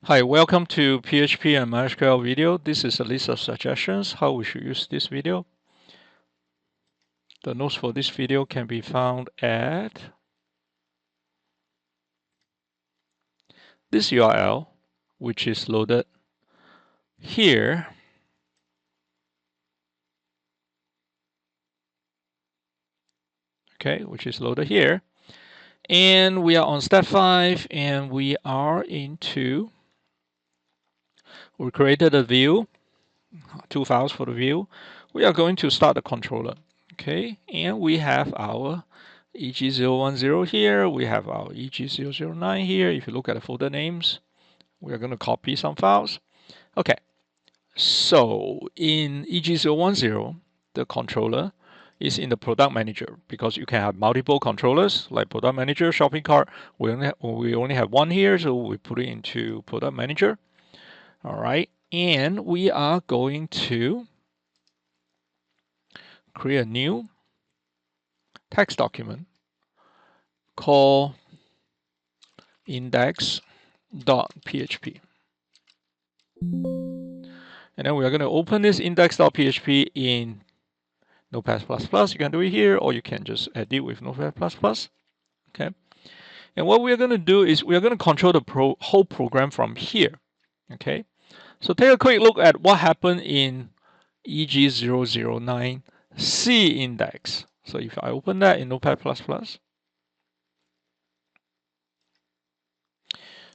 Hi, welcome to PHP and MySQL video. This is a list of suggestions how we should use this video. The notes for this video can be found at this URL, which is loaded here. Okay, which is loaded here. And we are on step 5, and we created a view, 2 files for the view. We are going to start the controller. Okay, and we have our eg010 here. We have our eg009 here. If you look at the folder names, we are going to copy some files. Okay, so in eg010, the controller is in the product manager because you can have multiple controllers like product manager, shopping cart. We only have one here, so we put it into product manager. All right, and we are going to create a new text document called index.php. And then we are going to open this index.php in Notepad++. You can do it here, or you can just edit with Notepad++. Okay. And what we are going to do is we are going to control the whole program from here. Okay. So take a quick look at what happened in eg009 C index. So if I open that in Notepad++,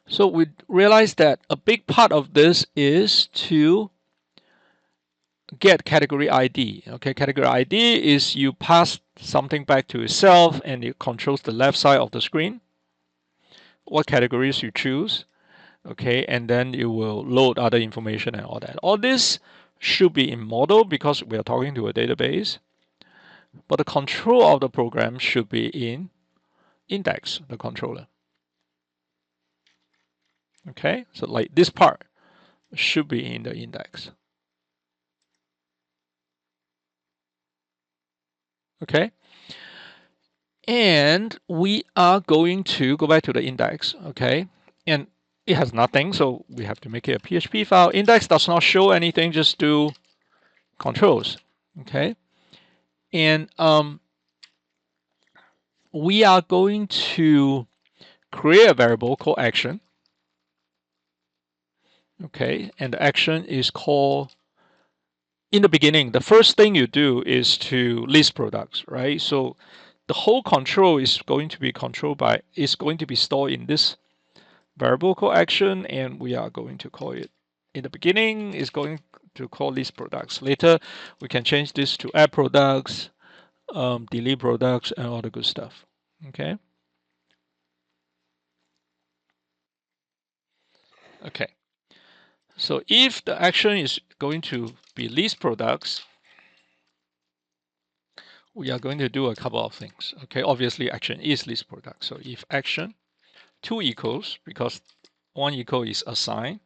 so we realize that a big part of this is to get category ID. Okay, category ID is you pass something back to itself and it controls the left side of the screen, what categories you choose. Okay, and then it will load other information and all that. All this should be in model because we are talking to a database, but the control of the program should be in index, the controller. Okay, so like this part should be in the index. Okay, and we are going to go back to the index. Okay, and it has nothing, so we have to make it a PHP file. Index does not show anything, just do controls. Okay, and we are going to create a variable called action. Okay, and the action is called, in the beginning, the first thing you do is to list products, right? So the whole control is going to be stored in this variable called action, and we are going to call it, in the beginning is going to call list products. Later we can change this to add products, delete products, and all the good stuff. Okay. Okay. So if the action is going to be list products, we are going to do a couple of things. Okay, obviously action is list product. So if action 2 equals, because 1 equal is assign,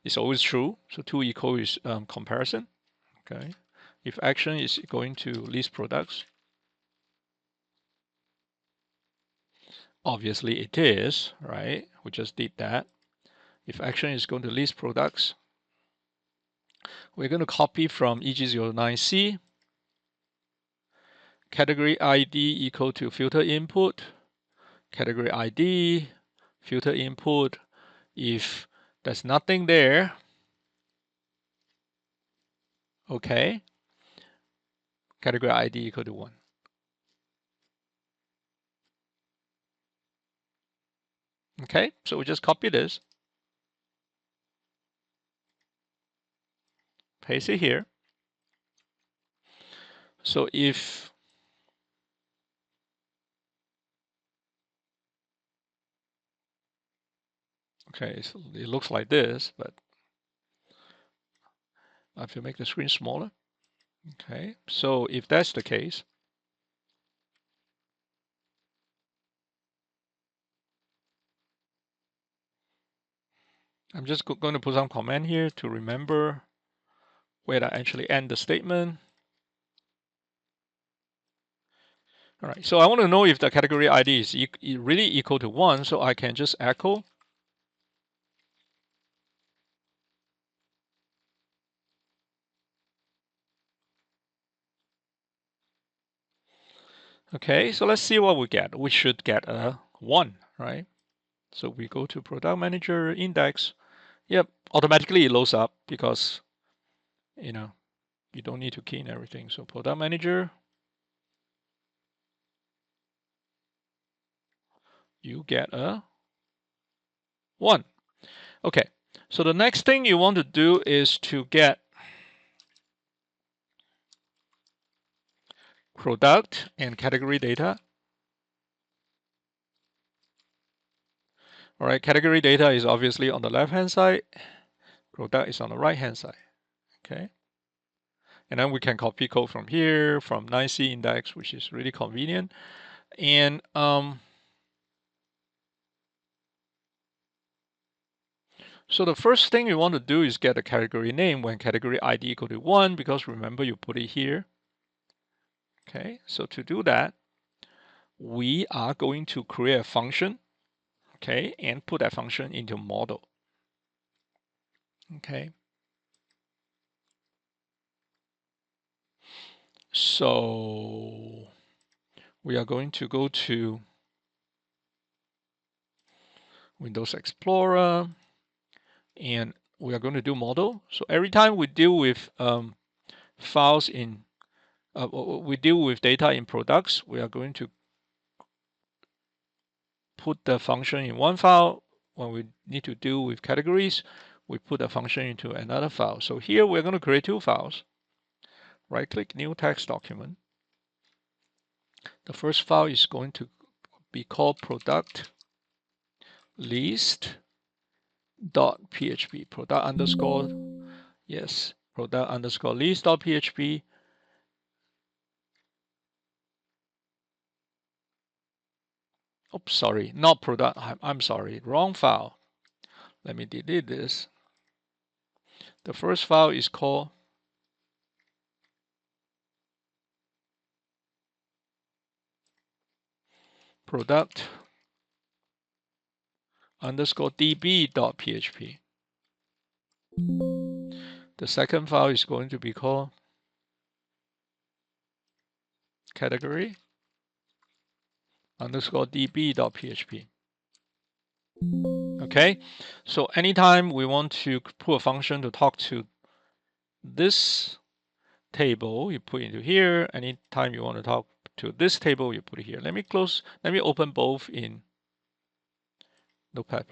it's always true. So 2 equal is comparison. Okay, if action is going to list products, obviously it is, right? We just did that. If action is going to list products, we're going to copy from eg009c, category ID equal to filter input, category ID, filter input. If there's nothing there, okay, category ID equal to 1. Okay, so we just copy this, paste it here. So if okay, so it looks like this, but I have to make the screen smaller. Okay, so if that's the case, I'm just going to put some comment here to remember where I actually end the statement. All right, so I want to know if the category ID is really equal to 1, so I can just echo Okay, so let's see what we get. We should get a 1, right? So we go to product manager index. Yep, automatically it loads up because, you know, you don't need to key in everything. So product manager, you get a 1. Okay, so the next thing you want to do is to get product and category data. All right, category data is obviously on the left-hand side. Product is on the right-hand side. Okay. And then we can copy code from here, from 9C index, which is really convenient. And so the first thing you want to do is get a category name when category ID equal to 1, because remember you put it here. Okay, so to do that, we are going to create a function, okay, and put that function into model. Okay. So we are going to go to Windows Explorer, and we are going to do model. So every time we deal with files in, we deal with data in products, we are going to put the function in one file. When we need to deal with categories, we put the function into another file. So here we're going to create 2 files. Right-click, new text document. The first file is going to be called product list.php. Product underscore, yes, product underscore list.php. Oops, sorry, not product. I'm sorry, wrong file. Let me delete this. The first file is called product underscore db.php. The second file is going to be called category underscore db.php. Okay, so anytime we want to put a function to talk to this table, you put into here. Anytime you want to talk to this table, you put it here. Let me open both in Notepad++.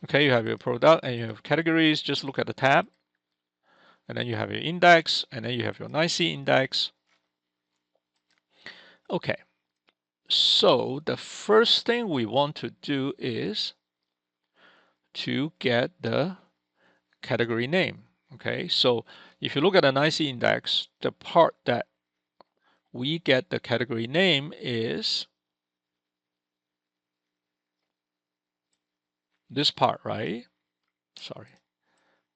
Okay, you have your product and you have categories. Just look at the tab. And then you have your index, and then you have your 9C index. Okay, so the first thing we want to do is to get the category name. Okay, so if you look at the 9C index, the part that we get the category name is this part, right? Sorry,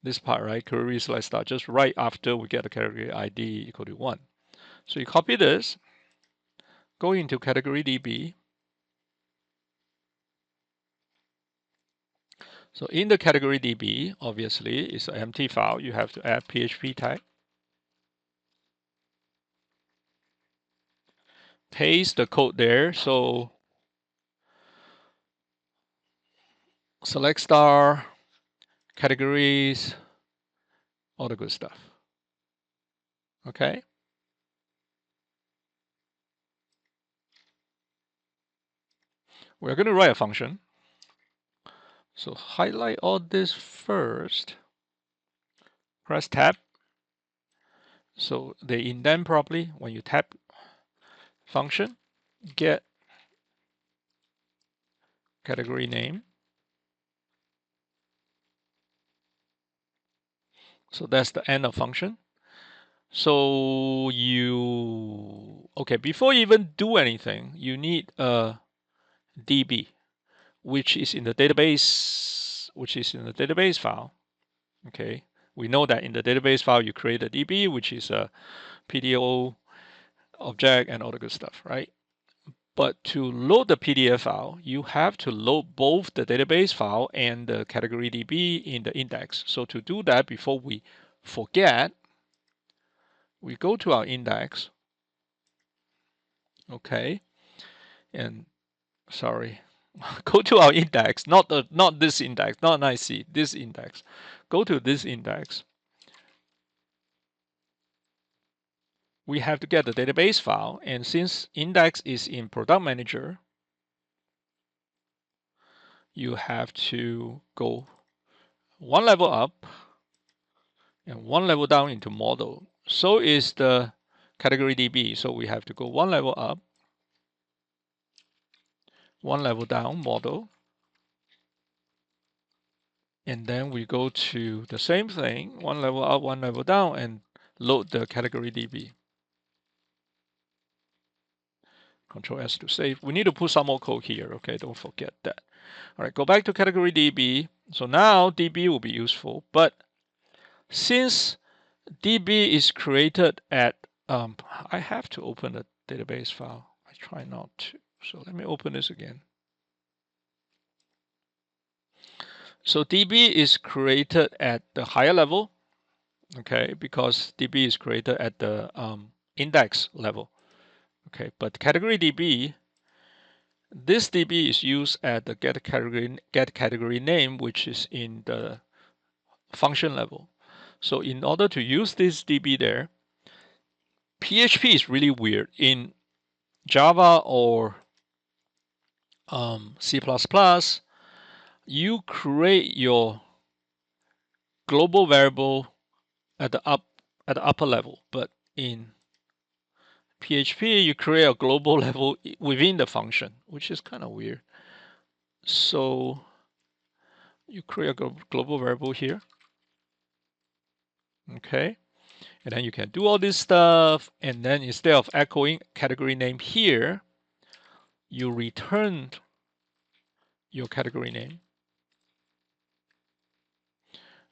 this part, right? Query select start, just right after we get the category ID equal to 1. So you copy this, go into category DB. So in the category DB, obviously, it's an empty file. You have to add PHP tag. Paste the code there. So select star, categories, all the good stuff. Okay. We're going to write a function. So highlight all this first. Press tab. So they indent properly. When you tap function, get category name. So that's the end of function. So okay, before you even do anything, you need a DB, which is in the database file. Okay, we know that in the database file you create a DB, which is a PDO object and all the good stuff, right? But to load the PDF file, you have to load both the database file and the category DB in the index. So to do that, before we forget, we go to our index, okay, and sorry, go to our index, not this index, not IC, this index. Go to this index. We have to get the database file, and since index is in product manager, you have to go one level up and one level down into model. So is the category DB. So we have to go one level up, one level down, model. And then we go to the same thing, one level up, one level down, and load the category DB. Control S to save. We need to put some more code here, okay? Don't forget that. All right, go back to category DB. So now DB will be useful, but since DB is created at, I have to open a database file. I try not to. So let me open this again. So DB is created at the higher level, okay, because DB is created at the index level, okay. But category DB, this DB is used at the get category name, which is in the function level. So in order to use this DB there, PHP is really weird. In Java or C++, you create your global variable at the upper level, but in PHP you create a global level within the function, which is kind of weird. So you create a global variable here, okay, and then you can do all this stuff, and then instead of echoing category name here, you return your category name.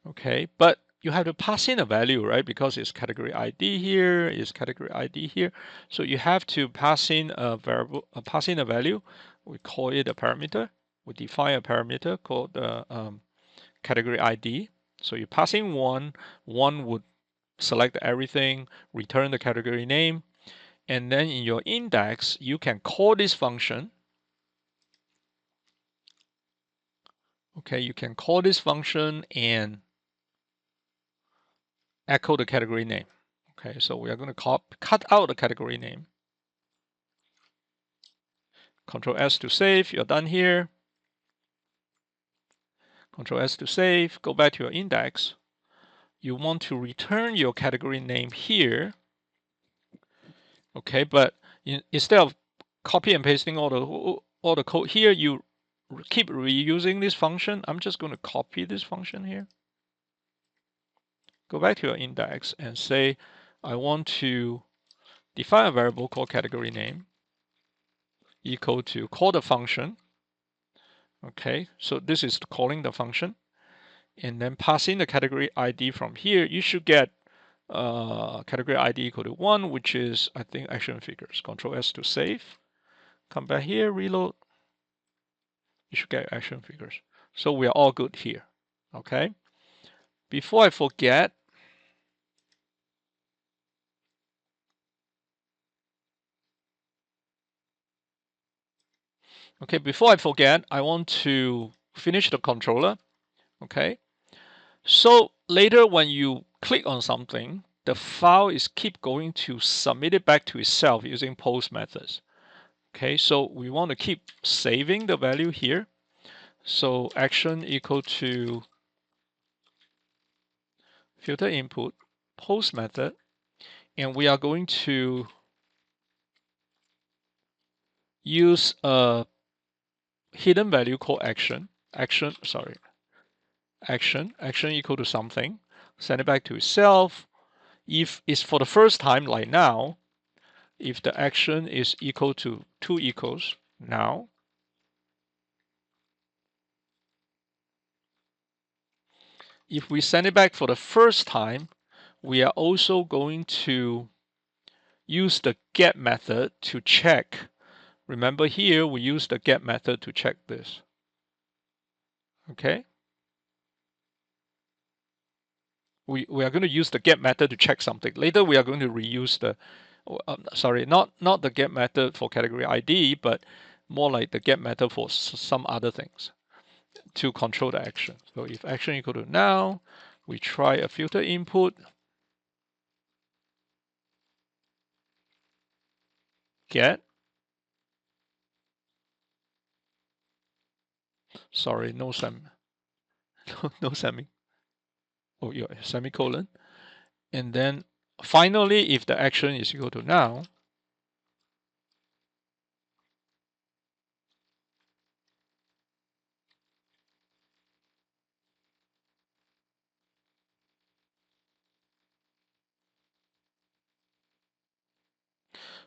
Okay, but you have to pass in a value, right? Because it's category ID here, is category ID here. So you have to pass in a variable, pass in a value. We call it a parameter. We define a parameter called the category ID. So you pass in one would select everything, return the category name, and then in your index, you can call this function. Okay, you can call this function and echo the category name. Okay, so we are going to cut out the category name. Control S to save. You're done here. Control S to save. Go back to your index. You want to return your category name here. Okay, but instead of copy and pasting all the code here, you keep reusing this function. I'm just going to copy this function here. Go back to your index and say, I want to define a variable called category name equal to call the function. Okay, so this is calling the function, and then pass in the category ID from here. You should get category ID equal to 1, which is, I think, action figures. Control S to save. Come back here, reload. You should get action figures. So we are all good here. Okay. Before I forget, I want to finish the controller. Okay. So later when you click on something, the file is keep going to submit it back to itself using post methods. Okay, so we want to keep saving the value here. So action equal to filter input post method, and we are going to use a hidden value called action equal to something, send it back to itself. If it's for the first time, like now, if the action is equal to 2 equals now, if we send it back for the first time, we are also going to use the get method to check Remember here, we use the get method to check this. Okay. We are going to use the get method to check something. Later, we are going to reuse the, sorry, not the get method for category ID, but more like the get method for some other things to control the action. So if action equal to now, we try a filter input, get, sorry, no no semi, oh yeah, semicolon. And then finally, if the action is equal to now,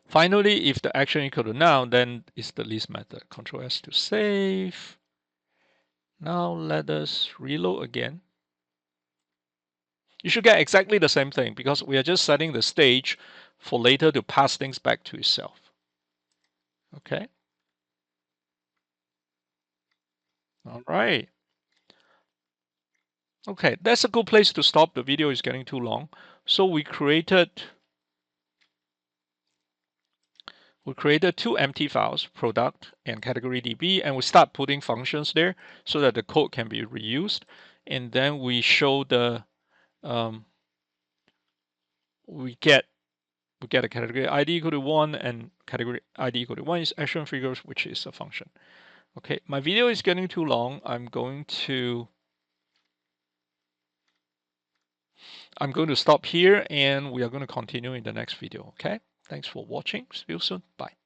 finally, if the action equal to now, then it's the list method. Control S to save. Now let us reload again. You should get exactly the same thing because we are just setting the stage for later to pass things back to itself. Okay. All right. Okay, that's a good place to stop. The video is getting too long. So we created two empty files, product and category DB, and we start putting functions there so that the code can be reused. And then we show the we get a category ID equal to 1 and category ID equal to 1 is action figures, which is a function. Okay, my video is getting too long. I'm going to stop here and we are going to continue in the next video. Okay, thanks for watching. See you soon. Bye.